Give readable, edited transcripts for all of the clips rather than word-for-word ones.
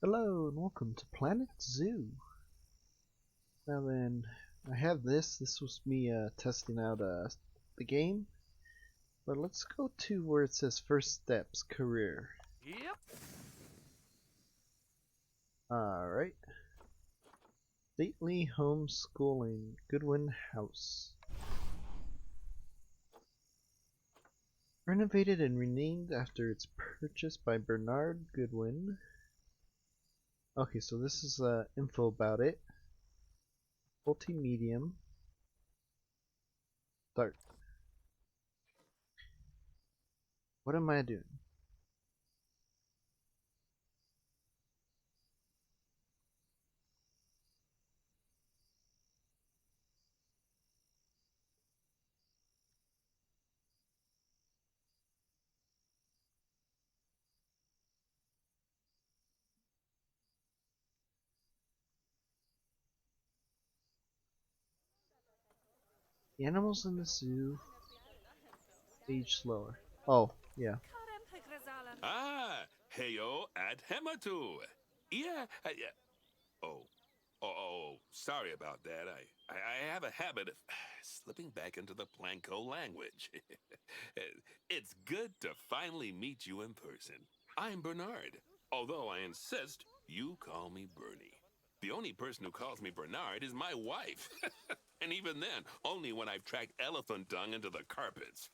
Hello and welcome to Planet Zoo. Now then, I have this. This was me testing out the game. But let's go to where it says First Steps Career. Yep. Alright. Stately Homeschooling, Goodwin House. Renovated and renamed after its purchase by Bernard Goodwin. Okay, so this is info about it. Multi-medium. Start. What am I doing? The animals in the zoo age slower. Oh, yeah. Ah, heyo ad hematu. Yeah, yeah. Oh, sorry about that. I have a habit of slipping back into the Planko language. It's good to finally meet you in person. I'm Bernard, although I insist you call me Bernie. The only person who calls me Bernard is my wife. And even then, only when I've tracked elephant dung into the carpets.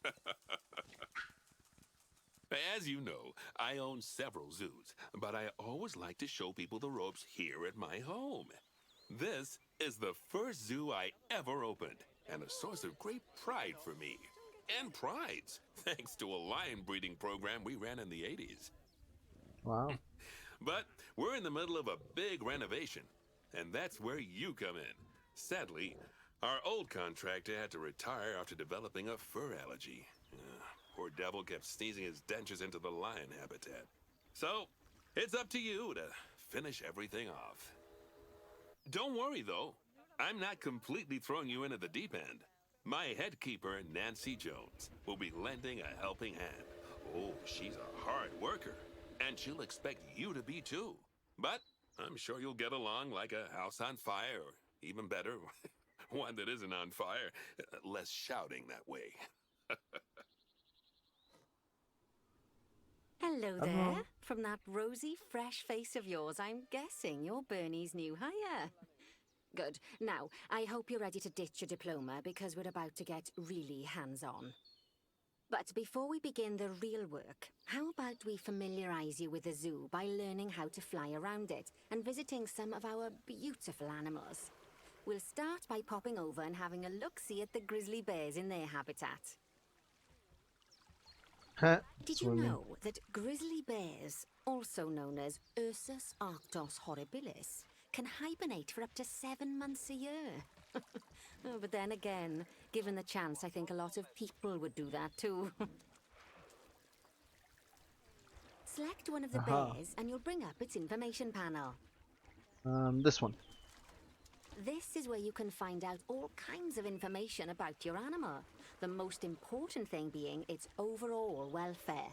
As you know, I own several zoos, but I always like to show people the ropes here at my home. This is the first zoo I ever opened, and a source of great pride for me. And prides, thanks to a lion breeding program we ran in the 80s. Wow. But we're in the middle of a big renovation, and that's where you come in. Sadly, our old contractor had to retire after developing a fur allergy. Poor devil kept sneezing his dentures into the lion habitat. So, it's up to you to finish everything off. Don't worry, though. I'm not completely throwing you into the deep end. My head keeper, Nancy Jones, will be lending a helping hand. Oh, she's a hard worker, and she'll expect you to be too. But I'm sure you'll get along like a house on fire, or even better, one that isn't on fire. Less shouting that way. Hello I don't there. know. From that rosy, fresh face of yours, I'm guessing you're Bernie's new hire. Good. Now, I hope you're ready to ditch your diploma because we're about to get really hands-on. But before we begin the real work, how about we familiarize you with the zoo by learning how to fly around it and visiting some of our beautiful animals? We'll start by popping over and having a look-see at the grizzly bears in their habitat. Huh? Did you Swimming. know that grizzly bears, also known as Ursus arctos horribilis, can hibernate for up to 7 months a year? Oh, but then again, given the chance, I think a lot of people would do that too. Select one of the Aha. bears and you'll bring up its information panel. This one. This is where you can find out all kinds of information about your animal. The most important thing being its overall welfare.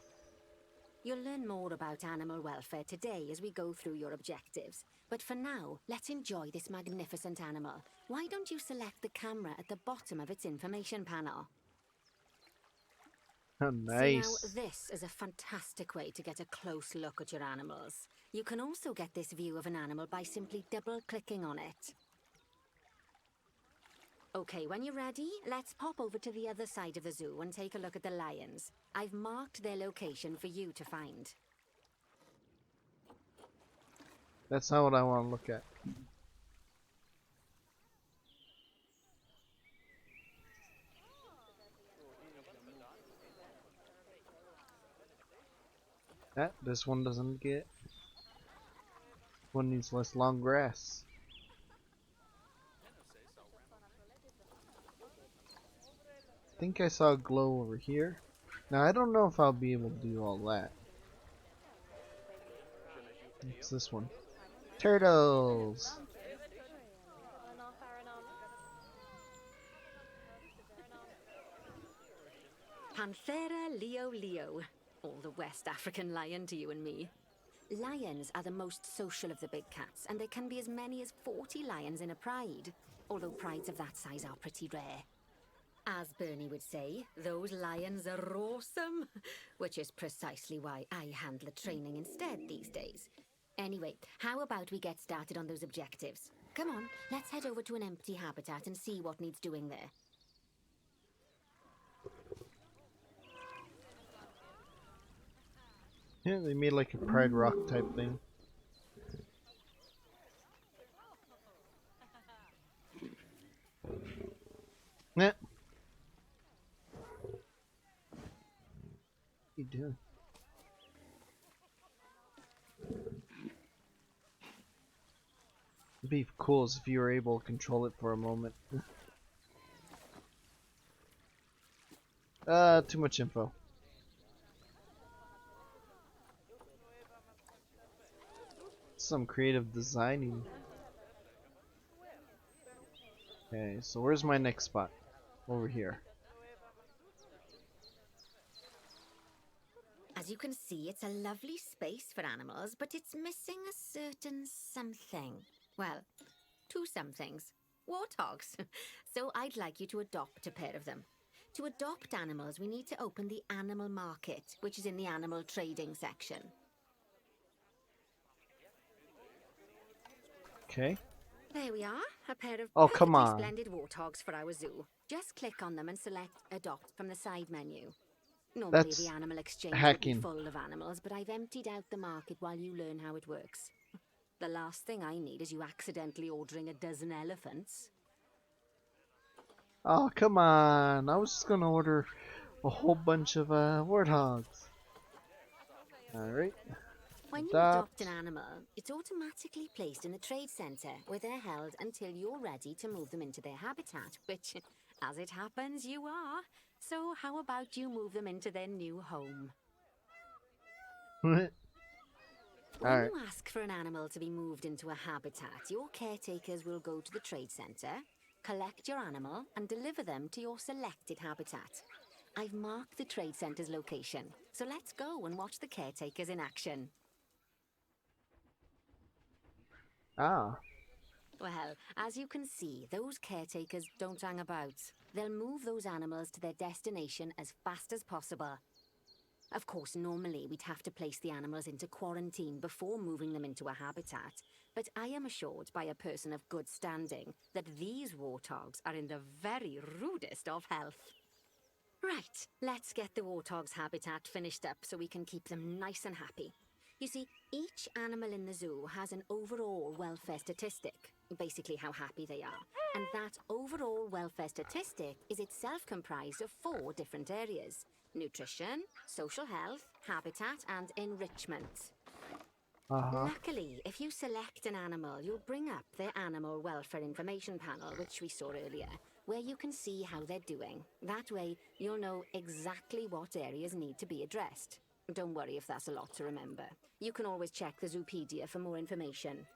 You'll learn more about animal welfare today as we go through your objectives. But for now, let's enjoy this magnificent animal. Why don't you select the camera at the bottom of its information panel? Oh, See now, nice. this is a fantastic way to get a close look at your animals. You can also get this view of an animal by simply double-clicking on it. Okay, when you're ready, let's pop over to the other side of the zoo and take a look at the lions. I've marked their location for you to find. That's not what I want to look at. This one doesn't get. One needs less long grass. I think I saw a glow over here. Now I don't know if I'll be able to do all that. What's this one? Turtles! Panthera leo leo, or the West African lion to you and me. lions are the most social of the big cats, and there can be as many as 40 lions in a pride, although prides of that size are pretty rare. As Bernie would say, those lions are awesome, which is precisely why I handle the training instead these days. Anyway, how about we get started on those objectives? Come on, let's head over to an empty habitat and see what needs doing there. Yeah, they made like a Pride Rock type thing. Yeah. What you doing? It'd be cool if you were able to control it for a moment. Too much info. Some creative designing. Okay, so where's my next spot? Over here. As you can see, it's a lovely space for animals, but it's missing a certain something. Well, two somethings. Warthogs. So I'd like you to adopt a pair of them. To adopt animals, we need to open the animal market, which is in the animal trading section. Okay. There we are, a pair of Oh, come perfectly on. splendid warthogs for our zoo. Just click on them and select Adopt from the side menu. Normally That's the animal exchange would be hacking. full of animals, but I've emptied out the market while you learn how it works. The last thing I need is you accidentally ordering a dozen elephants. Oh, come on. I was just gonna order a whole bunch of warthogs. Alright. When you adopt Adopt. an animal, it's automatically placed in the trade centre, where they're held until you're ready to move them into their habitat, which, as it happens, you are. So how about you move them into their new home? When Alright. you ask for an animal to be moved into a habitat, your caretakers will go to the trade centre, collect your animal, and deliver them to your selected habitat. I've marked the trade centre's location, so let's go and watch the caretakers in action. Ah. Well, as you can see, those caretakers don't hang about. They'll move those animals to their destination as fast as possible. Of course, normally we'd have to place the animals into quarantine before moving them into a habitat, but I am assured by a person of good standing that these warthogs are in the very rudest of health. Right, let's get the warthog's habitat finished up so we can keep them nice and happy. You see, each animal in the zoo has an overall welfare statistic, basically how happy they are. And that overall welfare statistic is itself comprised of 4 different areas: nutrition, social health, habitat, and enrichment. Uh-huh. Luckily, if you select an animal, you'll bring up their animal welfare information panel, which we saw earlier, where you can see how they're doing. That way, you'll know exactly what areas need to be addressed. Don't worry if that's a lot to remember. You can always check the Zoopedia for more information.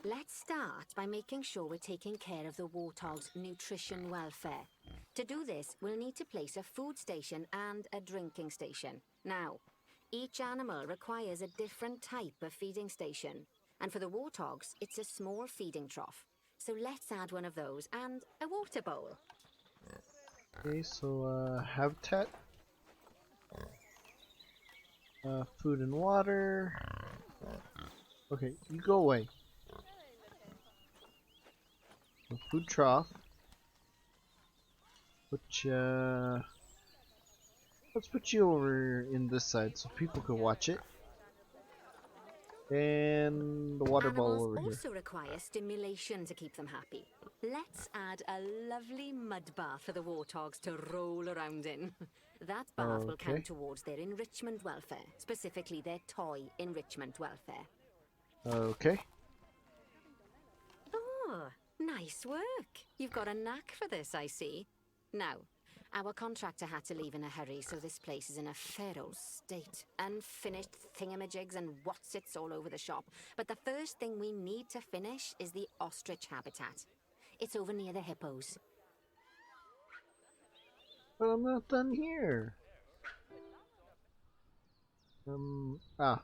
Let's start by making sure we're taking care of the warthog's nutrition welfare. To do this, we'll need to place a food station and a drinking station. Now, each animal requires a different type of feeding station. And for the warthogs, it's a small feeding trough. So let's add one of those and a water bowl. Okay, so habitat. Food and water. Okay, you go away. So food trough. Which let's put you over in this side so people can watch it. And the water bowl Animals over here. also require stimulation to keep them happy. Let's add a lovely mud bath for the warthogs to roll around in. That bath will Okay. count towards their enrichment welfare, specifically their toy enrichment welfare. Okay. Oh, nice work. You've got a knack for this, I see. Now, our contractor had to leave in a hurry, so this place is in a fair old state. Unfinished thingamajigs and whatsits all over the shop. But the first thing we need to finish is the ostrich habitat. It's over near the hippos. But I'm not done here. Ah,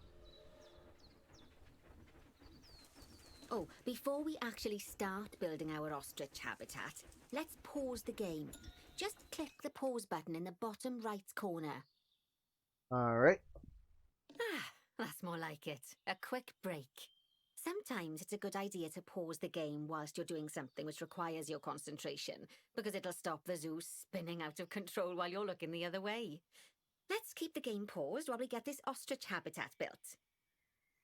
Oh, before we actually start building our ostrich habitat, let's pause the game. Just click the pause button in the bottom right corner. alright. Ah, that's more like it. A quick break. Sometimes it's a good idea to pause the game whilst you're doing something which requires your concentration, because it'll stop the zoo spinning out of control while you're looking the other way. Let's keep the game paused while we get this ostrich habitat built.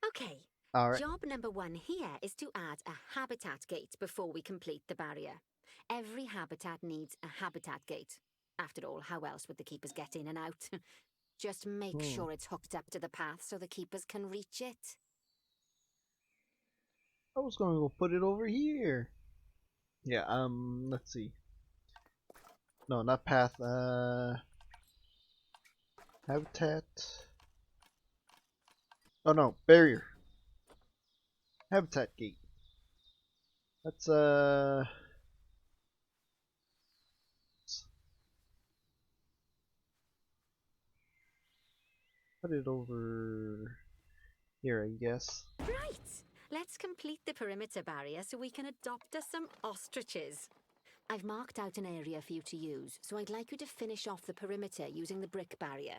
Okay, Alright. job number 1 here is to add a habitat gate before we complete the barrier. Every habitat needs a habitat gate. After all, how else would the keepers get in and out? Just make sure it's hooked up to the path so the keepers can reach it. I was gonna go put it over here. Yeah, let's see. No, not path, habitat. Oh no, barrier. Habitat gate. Let's, put it over here, I guess. Right, let's complete the perimeter barrier so we can adopt us some ostriches. I've marked out an area for you to use, so I'd like you to finish off the perimeter using the brick barrier.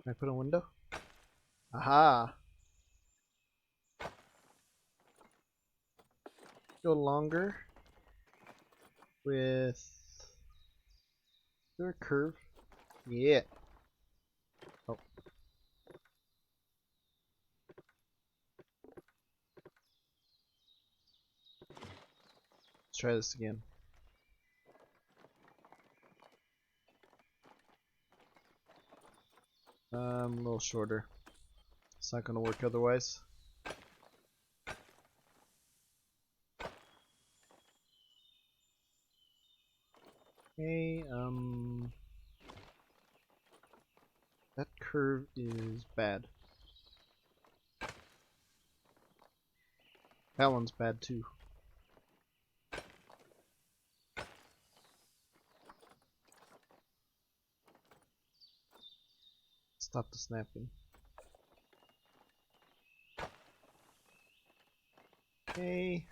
Can I put a window? Aha! Go longer with their curve. Yeah. Oh, let's try this again. A little shorter. It's not gonna work otherwise. Okay, that curve is bad. That one's bad too. Stop the snapping. Okay,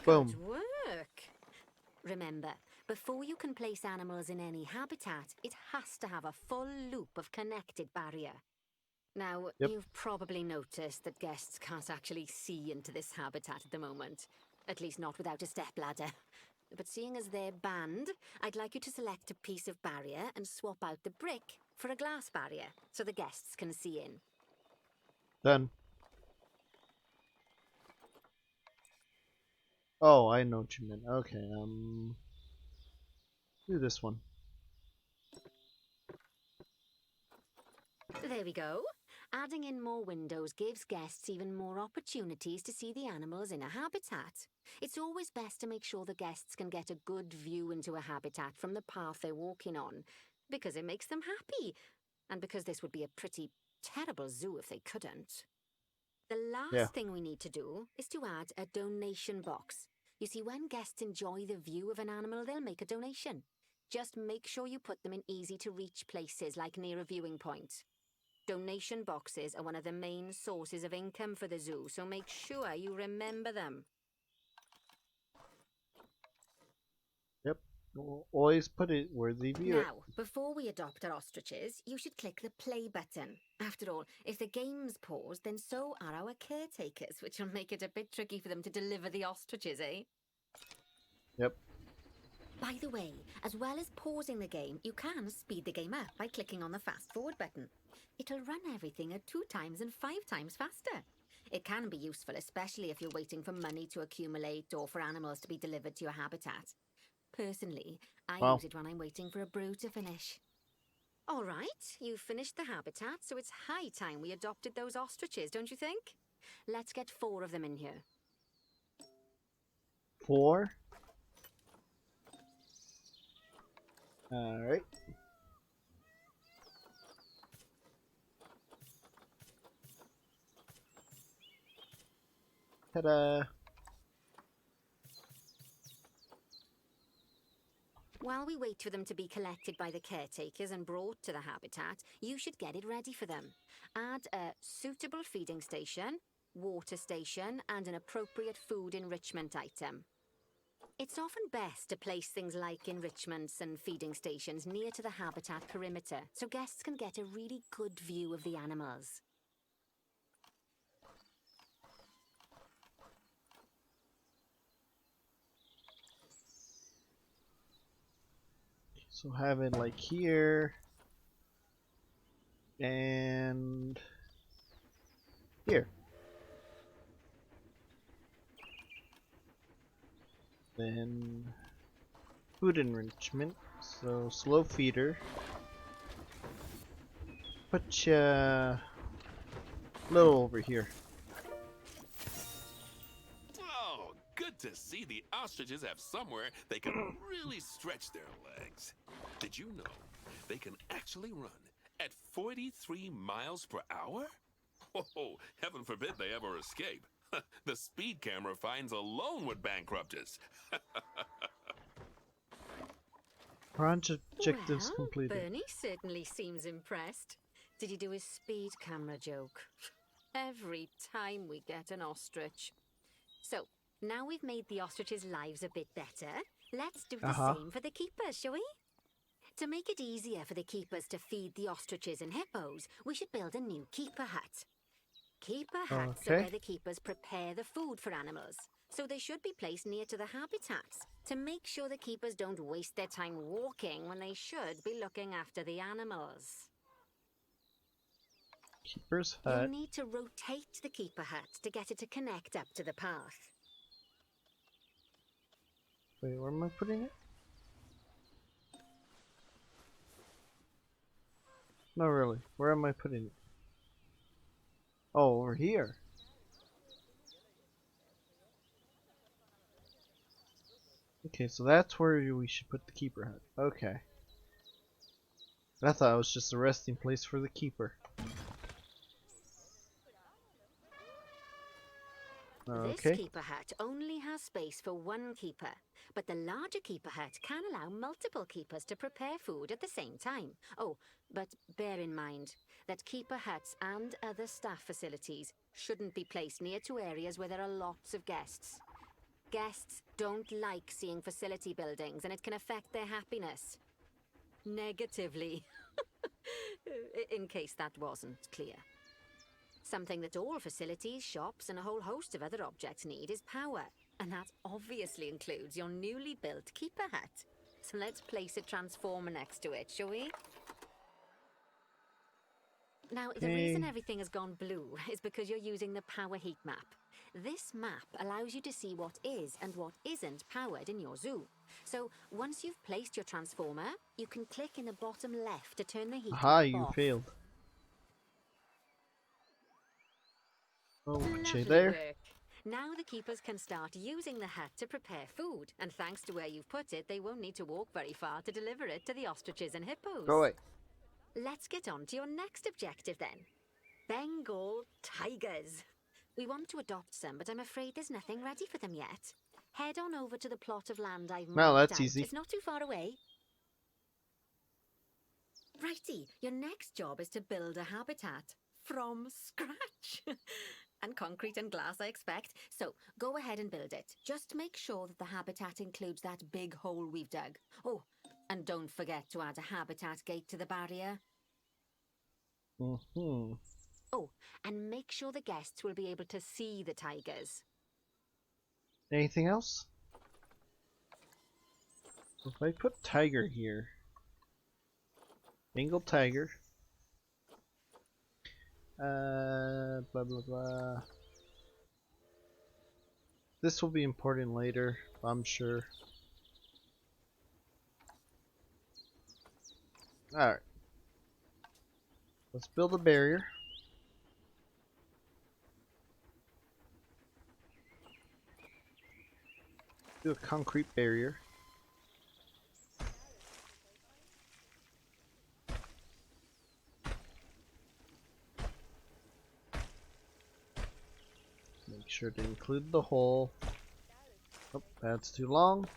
boom. Good work! Remember, before you can place animals in any habitat, it has to have a full loop of connected barrier. Now, Yep. you've probably noticed that guests can't actually see into this habitat at the moment. At least not without a stepladder. But seeing as they're banned, I'd like you to select a piece of barrier and swap out the brick for a glass barrier so the guests can see in. Done. Oh, I know what you meant. Okay, do this one. There we go. Adding in more windows gives guests even more opportunities to see the animals in a habitat. It's always best to make sure the guests can get a good view into a habitat from the path they're walking on, because it makes them happy, and because this would be a pretty terrible zoo if they couldn't. The Yeah. last thing we need to do is to add a donation box. You see, when guests enjoy the view of an animal, they'll make a donation. Just make sure you put them in easy-to-reach places, like near a viewing point. Donation boxes are one of the main sources of income for the zoo, so make sure you remember them. Yep. Always put it where they view it. Now, before we adopt our ostriches, you should click the play button. After all, if the game's paused, then so are our caretakers, which will make it a bit tricky for them to deliver the ostriches, eh? Yep. By the way, as well as pausing the game, you can speed the game up by clicking on the fast forward button. It'll run everything at 2 times and 5 times faster. It can be useful, especially if you're waiting for money to accumulate or for animals to be delivered to your habitat. Personally, I Wow. use it when I'm waiting for a brew to finish. All right, you've finished the habitat, so it's high time we adopted those ostriches, don't you think? Let's get 4 of them in here. 4. Alright. Ta-da! While we wait for them to be collected by the caretakers and brought to the habitat, you should get it ready for them. Add a suitable feeding station, water station, and an appropriate food enrichment item. It's often best to place things like enrichments and feeding stations near to the habitat perimeter, so guests can get a really good view of the animals. So have it like here and here. Then food enrichment. So slow feeder. Put you a little over here. Oh, good to see the ostriches have somewhere they can really stretch their legs. Did you know they can actually run at 43 miles per hour? Oh, heaven forbid they ever escape. The speed camera fines alone would bankrupt us. Project objectives Well, completed. Bernie certainly seems impressed. Did he do his speed camera joke? Every time we get an ostrich. So, now we've made the ostriches' lives a bit better, let's do the same for the keepers, shall we? To make it easier for the keepers to feed the ostriches and hippos, we should build a new keeper hut. Keeper huts are where the keepers prepare the food for animals, so they should be placed near to the habitats to make sure the keepers don't waste their time walking when they should be looking after the animals. Keeper's You'll hut. need to rotate the keeper hut to get it to connect up to the path. Wait, where am I putting it? No, really. Where am I putting it? Oh, over here. Okay, so that's where we should put the keeper hut. Okay. I thought it was just a resting place for the keeper. Okay. This keeper hut only has space for one keeper, but the larger keeper hut can allow multiple keepers to prepare food at the same time. Oh, but bear in mind that keeper huts and other staff facilities shouldn't be placed near to areas where there are lots of guests. Guests don't like seeing facility buildings, and it can affect their happiness. Negatively. In case that wasn't clear. Something that all facilities, shops, and a whole host of other objects need is power. And that obviously includes your newly built keeper hut. So let's place a transformer next to it, shall we? Now, the reason everything has gone blue is because you're using the power heat map. This map allows you to see what is and what isn't powered in your zoo. So once you've placed your transformer, you can click in the bottom left to turn the heat map Aha, you off. failed. Lovely there. work. Now the keepers can start using the hut to prepare food, and thanks to where you've put it, they won't need to walk very far to deliver it to the ostriches and hippos. Go away. Let's get on to your next objective then. Bengal tigers. We want to adopt some, but I'm afraid there's nothing ready for them yet. Head on over to the plot of land I've marked Well, that's out. easy. It's not too far away. Righty, your next job is to build a habitat from scratch. And concrete and glass, I expect. So go ahead and build it. Just make sure that the habitat includes that big hole we've dug. Oh, and don't forget to add a habitat gate to the barrier. Oh, and make sure the guests will be able to see the tigers. Anything else? If I put tiger here, Bengal tiger. Blah blah blah. This will be important later, I'm sure. Alright. Let's build a barrier. Do a concrete barrier. Make sure to include the hole. Oh, that's too long.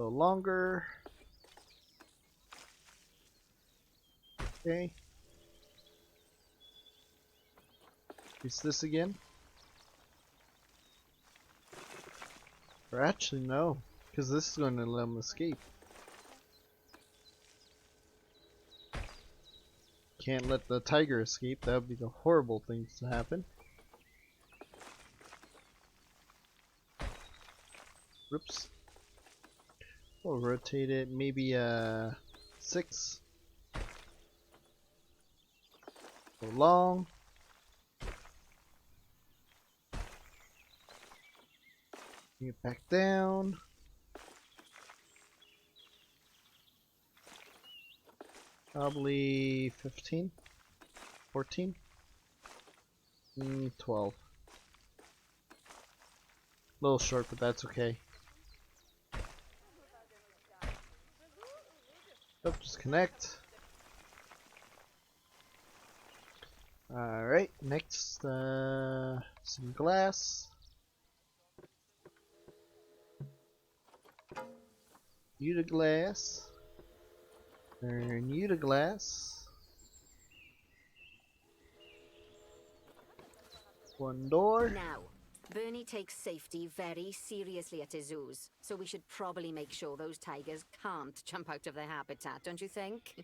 A little longer. Okay. Use this again. Or actually, no. Because this is going to let them escape. Can't let the tiger escape. That would be the horrible thing to happen. Oops. We'll rotate it maybe 6. Go long. Bring it back down. Probably 15, 14, 12. A little short, but that's okay. Oh, just connect. Alright, next, some glass. You to glass. Turn you to glass. One door. Now, Bernie takes safety very seriously at his zoos, so we should probably make sure those tigers can't jump out of their habitat, don't you think?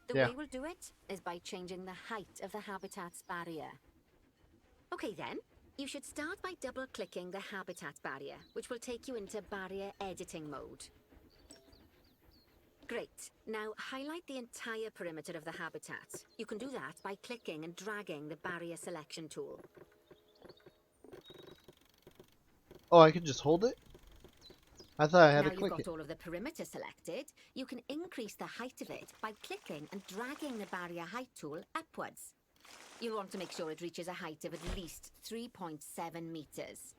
The Yeah. way we'll do it is by changing the height of the habitat's barrier. Okay then, you should start by double-clicking the habitat barrier, which will take you into barrier editing mode. Great. Now highlight the entire perimeter of the habitat. You can do that by clicking and dragging the barrier selection tool. Oh, I can just hold it? I thought I had Now to you've click got it. all of the perimeter selected, you can increase the height of it by clicking and dragging the barrier height tool upwards. You'll want to make sure it reaches a height of at least 3.7 meters.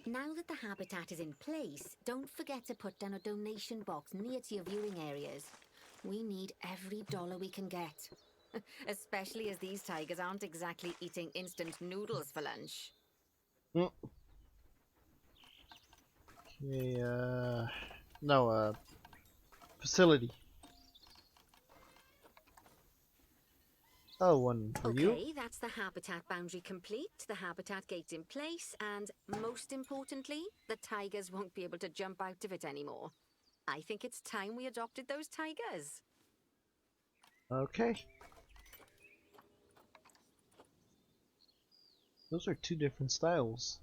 Now that the habitat is in place, don't forget to put down a donation box near to your viewing areas. We need every dollar we can get. Especially as these tigers aren't exactly eating instant noodles for lunch. Mm. Okay, no, facility. Oh, one for you. Okay, that's the habitat boundary complete, the habitat gate in place, and most importantly, the tigers won't be able to jump out of it anymore. I think it's time we adopted those tigers. Okay. Those are 2 different styles.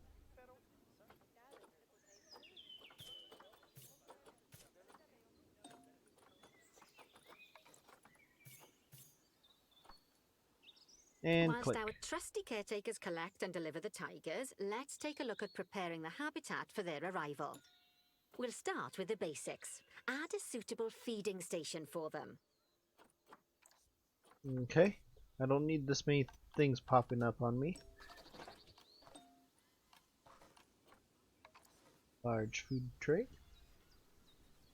And Whilst click. our trusty caretakers collect and deliver the tigers, let's take a look at preparing the habitat for their arrival. We'll start with the basics. Add a suitable feeding station for them. Okay. I don't need this many things popping up on me. Large food tray.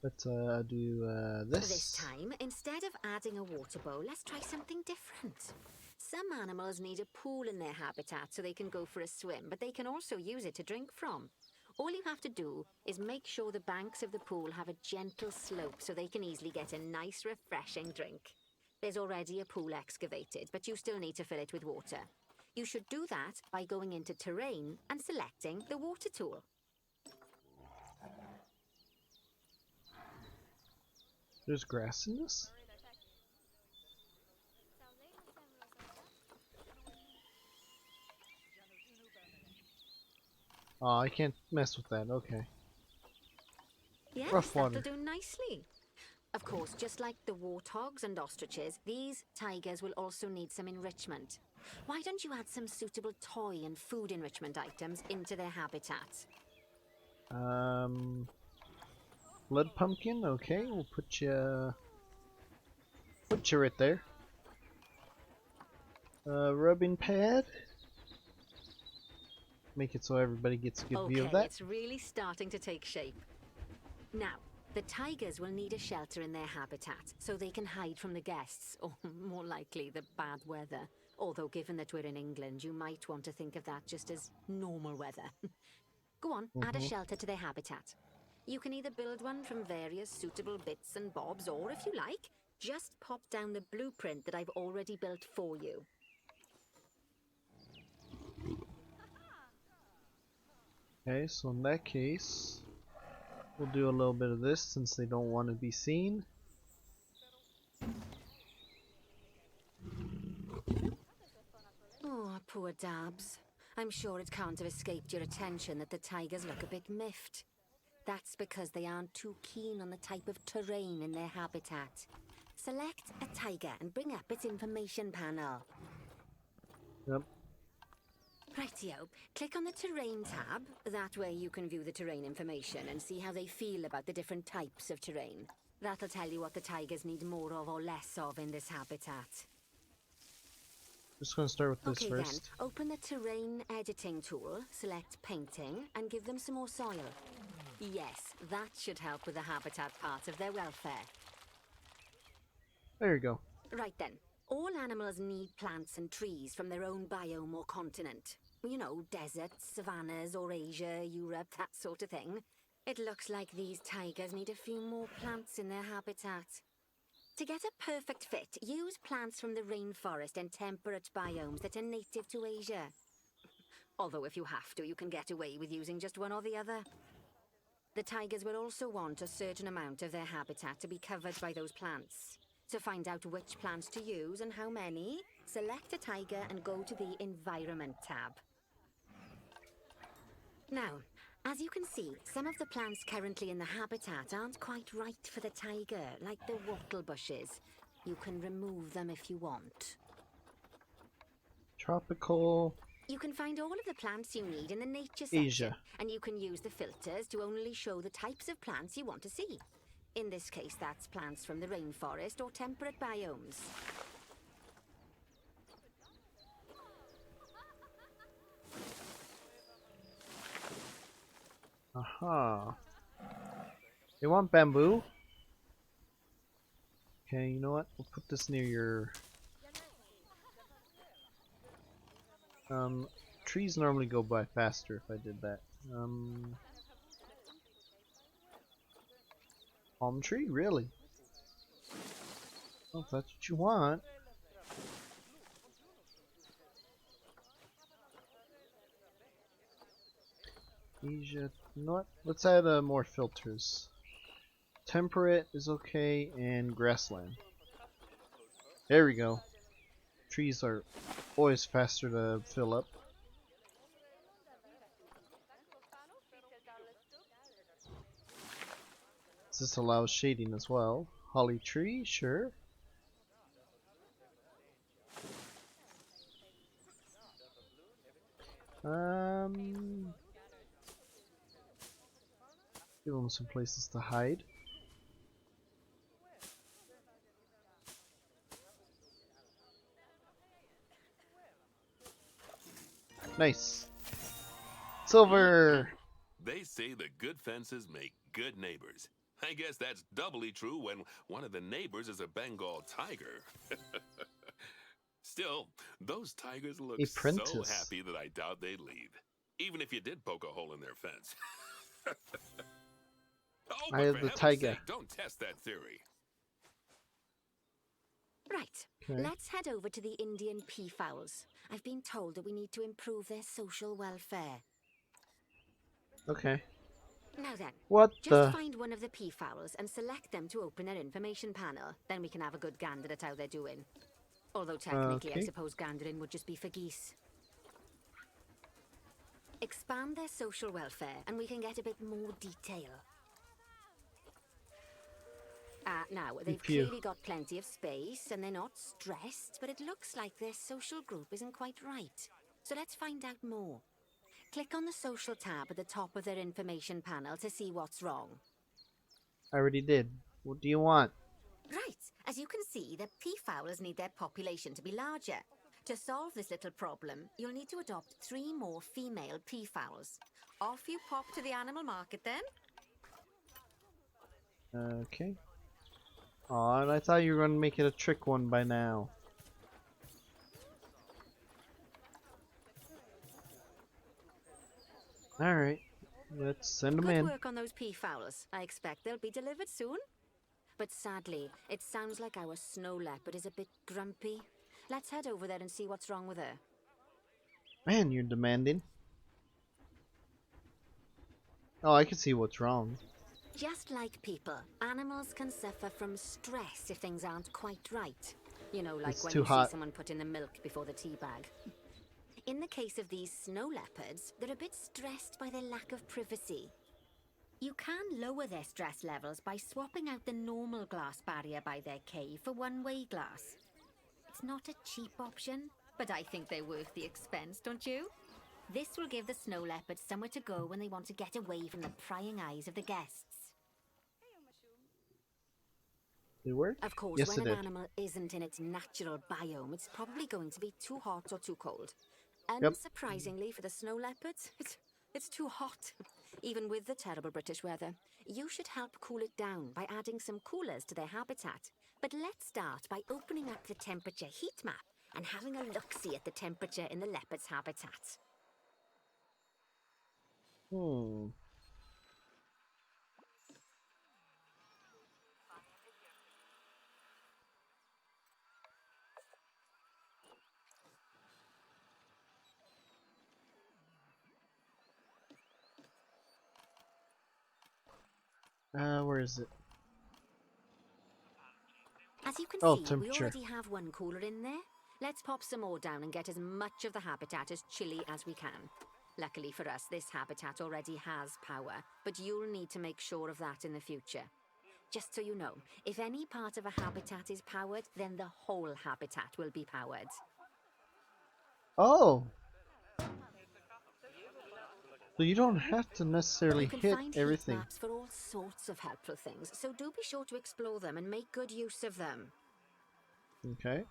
Let's do This this. time, instead of adding a water bowl, let's try something different. Some animals need a pool in their habitat so they can go for a swim, but they can also use it to drink from. All you have to do is make sure the banks of the pool have a gentle slope so they can easily get a nice, refreshing drink. There's already a pool excavated, but you still need to fill it with water. You should do that by going into Terrain and selecting the water tool. There's grass in this? Oh, I can't mess with that. Okay. Yes, Rough that'll water. do nicely. Of course, just like the warthogs and ostriches, these tigers will also need some enrichment. Why don't you add some suitable toy and food enrichment items into their habitat? Blood pumpkin. Okay, we'll put you right there. Rubbing pad. Make it so everybody gets a good view of Okay, that. it's really starting to take shape. Now, the tigers will need a shelter in their habitat so they can hide from the guests, or more likely, the bad weather. Although given that we're in England, you might want to think of that just as normal weather. Go on, add a shelter to their habitat. You can either build one from various suitable bits and bobs, or if you like, just pop down the blueprint that I've already built for you. Okay, so in that case, we'll do a little bit of this since they don't want to be seen. Oh, poor Dabs. I'm sure it can't have escaped your attention that the tigers look a bit miffed. That's because they aren't too keen on the type of terrain in their habitat. Select a tiger and bring up its information panel. Yep. Rightio, click on the terrain tab. That way you can view the terrain information and see how they feel about the different types of terrain. That'll tell you what the tigers need more of or less of in this habitat. Just gonna start with this Okay first. then, open the terrain editing tool, select painting, and give them some more soil. Yes, that should help with the habitat part of their welfare. There you go. Right then, all animals need plants and trees from their own biome or continent. You know, deserts, savannas, or Asia, Europe, that sort of thing. It looks like these tigers need a few more plants in their habitat. To get a perfect fit, use plants from the rainforest and temperate biomes that are native to Asia. Although if you have to, you can get away with using just one or the other. The tigers will also want a certain amount of their habitat to be covered by those plants. To find out which plants to use and how many, select a tiger and go to the Environment tab. Now, as you can see, some of the plants currently in the habitat aren't quite right for the tiger, like the wattle bushes. You can remove them if you want. Tropical You can find all of the plants you need in the nature section, Asia. and you can use the filters to only show the types of plants you want to see. In this case, that's plants from the rainforest or temperate biomes. Aha. They want bamboo? Okay, you know what? We'll put this near your... trees normally go by faster if I did that. Palm tree? Really? Well, if that's what you want. Asia, you know what? Let's add more filters. Temperate is okay, and grassland. There we go. Trees are always faster to fill up. This allows shading as well. Holly tree, sure. Give them some places to hide. Nice. Silver. They say the good fences make good neighbors. I guess that's doubly true when one of the neighbors is a Bengal tiger. Still, those tigers look so Apprentice. happy that I doubt they'd leave, even if you did poke a hole in their fence. Oh, I but have for the heaven's tiger. sake, don't test that theory. Right, Okay. let's head over to the Indian peafowls. I've been told that we need to improve their social welfare. Okay. Now then, What just the? find one of the peafowls and select them to open their information panel. Then we can have a good gander at how they're doing. Although technically, I Okay. suppose gandering would just be for geese. Expand their social welfare and we can get a bit more detail. Now, they've Few. clearly got plenty of space and they're not stressed, but it looks like their social group isn't quite right. So let's find out more. Click on the social tab at the top of their information panel to see what's wrong. I already did. What do you want? Right, as you can see, the peafowls need their population to be larger. To solve this little problem, you'll need to adopt 3 more female peafowls. Off you pop to the animal market then. Okay. Aw, and I thought you were gonna make it a trick one by now. Alright. Let's send them Good in. work on those peafowls. I expect they'll be delivered soon. But sadly, it sounds like our snow leopard is a bit grumpy. Let's head over there and see what's wrong with her. Man, you're demanding. Oh, I can see what's wrong. Just like people, animals can suffer from stress if things aren't quite right. You know, like It's when too you see hot. someone put in the milk before the tea bag. In the case of these snow leopards, they're a bit stressed by their lack of privacy. You can lower their stress levels by swapping out the normal glass barrier by their cave for one-way glass. It's not a cheap option, but I think they're worth the expense, don't you? This will give the snow leopards somewhere to go when they want to get away from the prying eyes of the guests. Did it work? Of course, Yes, when it an did. animal isn't in its natural biome, it's probably going to be too hot or too cold. Yep. Unsurprisingly for the snow leopards, it's too hot. Even with the terrible British weather, you should help cool it down by adding some coolers to their habitat. But let's start by opening up the temperature heat map and having a look-see at the temperature in the leopard's habitat. Hmm. Where is it? As you can Oh, see, we temperature. already have one cooler in there. Let's pop some more down and get as much of the habitat as chilly as we can. Luckily for us, this habitat already has power, but you'll need to make sure of that in the future. Just so you know, if any part of a habitat is powered, then the whole habitat will be powered. Oh, so you don't have to necessarily You can hit find heat everything. maps for all sorts of helpful things, so do be sure to explore them and make good use of them. Okay,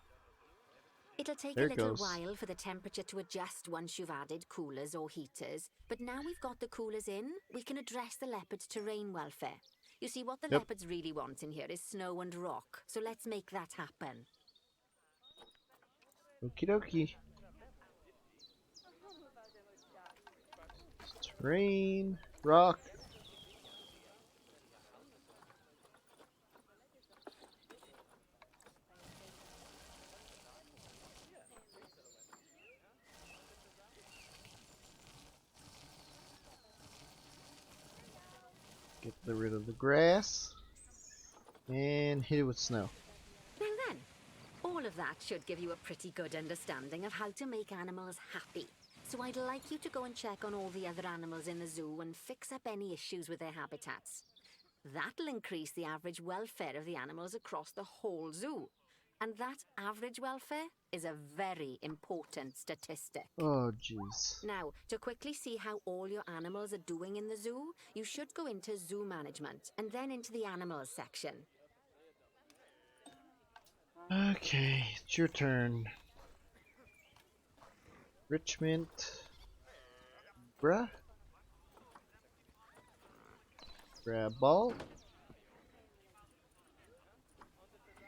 It'll take a there it little goes. while for the temperature to adjust once you've added coolers or heaters, but now we've got the coolers in, we can address the leopard's terrain welfare. You see, what the Yep. leopards really want in here is snow and rock, so let's make that happen. Okie dokie. Terrain, rock. Get rid of the grass. And hit it with snow. Now then, all of that should give you a pretty good understanding of how to make animals happy. So I'd like you to go and check on all the other animals in the zoo and fix up any issues with their habitats. That'll increase the average welfare of the animals across the whole zoo. And that average welfare is a very important statistic. Oh, jeez. Now, to quickly see how all your animals are doing in the zoo, you should go into zoo management and then into the animals section. Okay, it's your turn. Richmond. Bruh. Grab ball.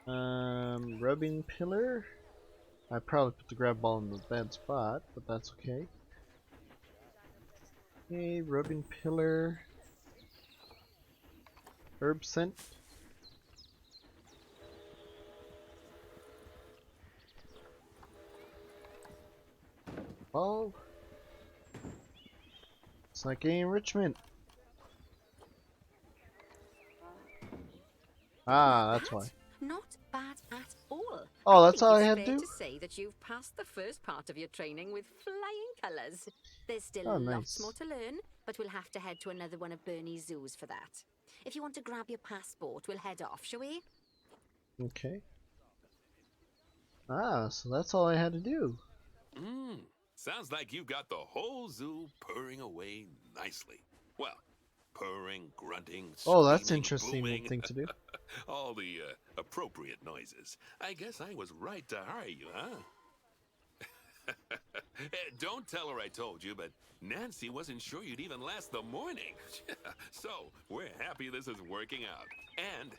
Rubbing pillar. I probably put the grab ball in the bad spot, but that's okay. Okay, rubbing pillar. Herb scent. Ball. It's like getting enrichment. Ah, that's why. Not bad at all. Oh, I that's think all I it's had to fair do? to say that you've passed the first part of your training with flying colours. There's still Oh, lots nice. more to learn, but we'll have to head to another one of Bernie's zoos for that. If you want to grab your passport, we'll head off, shall we? Okay. Ah, so that's all I had to do. Sounds like you've got the whole zoo purring away nicely. Well, purring, grunting, Oh, that's screaming, interesting booming. thing to do. All the appropriate noises. I guess I was right to hire you, huh? Don't tell her I told you, but Nancy wasn't sure you'd even last the morning. So, we're happy this is working out. And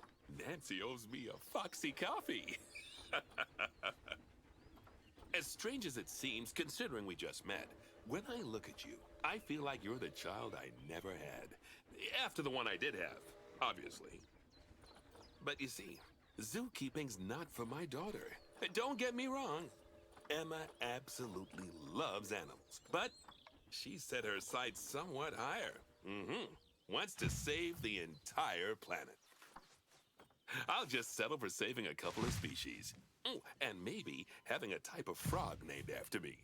Nancy owes me a foxy coffee. As strange as it seems, considering we just met, When I look at you, I feel like you're the child I never had. After the one I did have, obviously. But you see, zookeeping's not for my daughter. Don't get me wrong. Emma absolutely loves animals, but she set her sights somewhat higher. Wants to save the entire planet. I'll just settle for saving a couple of species. Oh, and maybe having a type of frog named after me.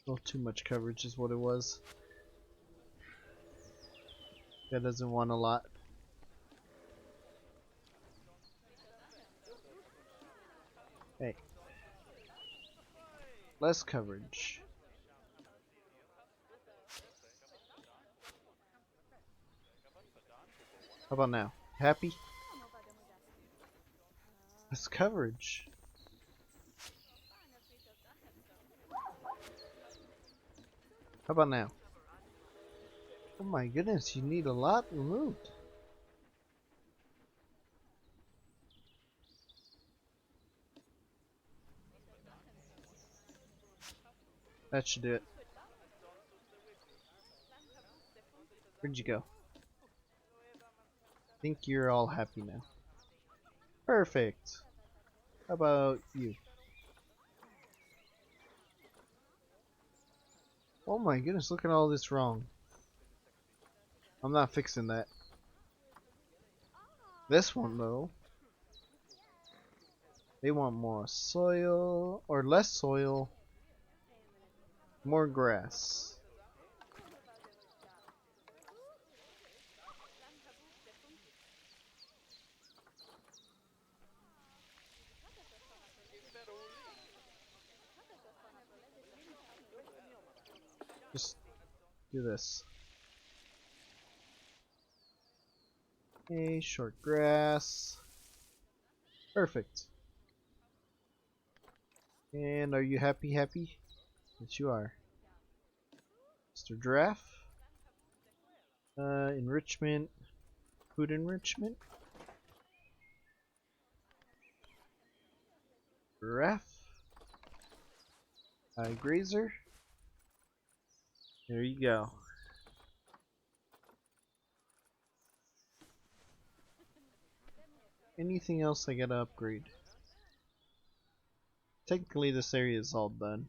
A little too much coverage is what it was. That doesn't want a lot. Hey. Less coverage. How about now? Happy? Less coverage. How about now? Oh my goodness, you need a lot removed. That should do it. Where'd you go? I think you're all happy now. Perfect. How about you? Oh my goodness, look at all this wrong. I'm not fixing that. This one though. They want more soil, or less soil, more grass. Just do this. Okay, short grass. Perfect. And are you happy? Yes, you are. Mr. Giraffe. Enrichment. Food enrichment. Giraffe. Grazer. There you go. Anything else I gotta upgrade? Technically this area is all done.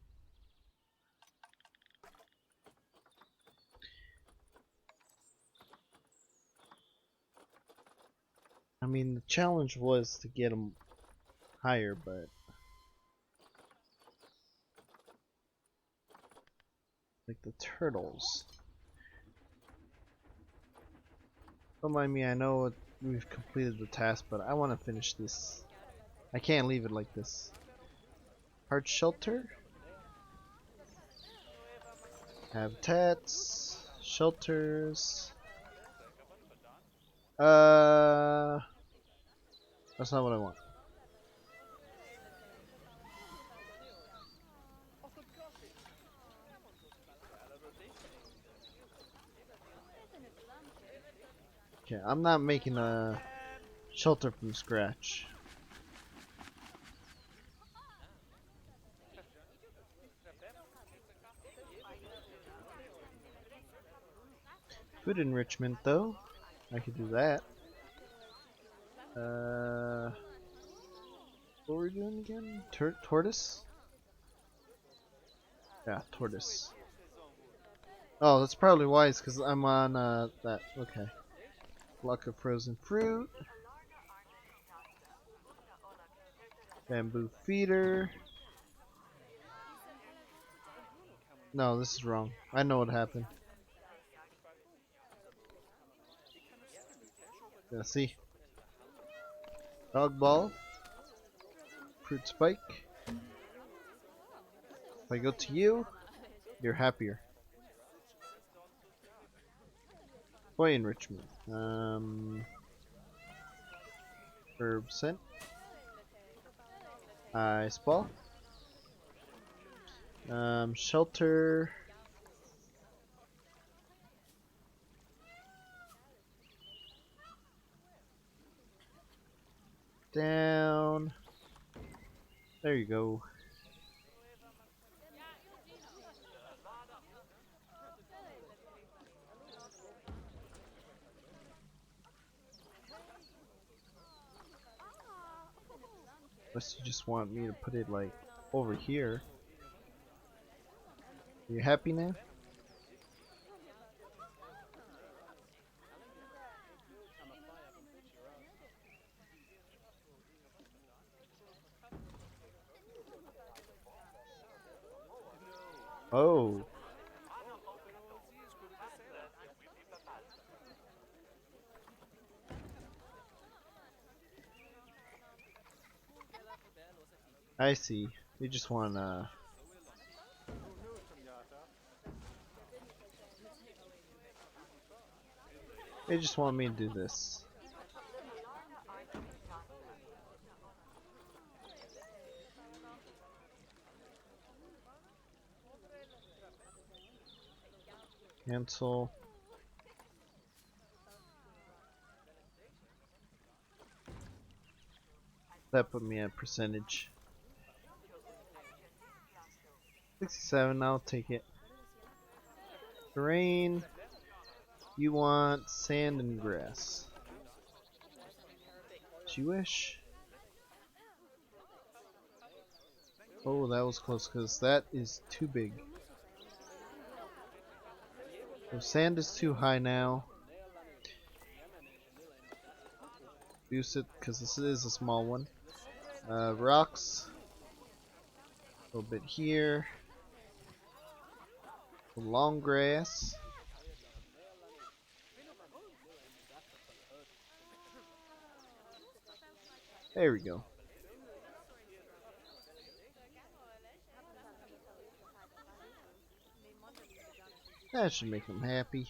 I mean, the challenge was to get them higher, but like the turtles. Don't mind me, I know we've completed the task, but I want to finish this. I can't leave it like this. Heart shelter, habitats, shelters. That's not what I want. Okay, I'm not making a shelter from scratch. Food enrichment, though, I could do that. What were we doing again? Tortoise? Yeah, tortoise. Oh, that's probably wise because I'm on that. Okay. Block of frozen fruit. Bamboo feeder. No, this is wrong. I know what happened. Yeah, see? Dog ball. Fruit spike. If I go to you, you're happier. Toy enrichment. Herb scent. Ice ball. Shelter. Down. There you go. Unless you just want me to put it like over here. You happy now? Oh. I see. You just wanna. They just want me to do this. Cancel. That put me at percentage. 67, I'll take it. Terrain. You want sand and grass. As you wish. Oh, that was close because that is too big. So sand is too high now. Reduce it because this is a small one. Rocks. A little bit here. Long grass. There we go. That should make him happy.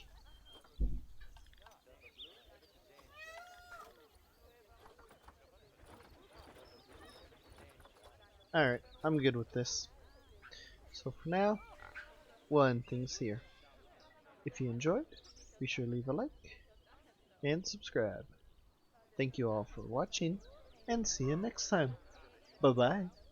Alright, I'm good with this. So for now, we'll end things here. If you enjoyed, be sure to leave a like and subscribe. Thank you all for watching, and see you next time. Bye bye.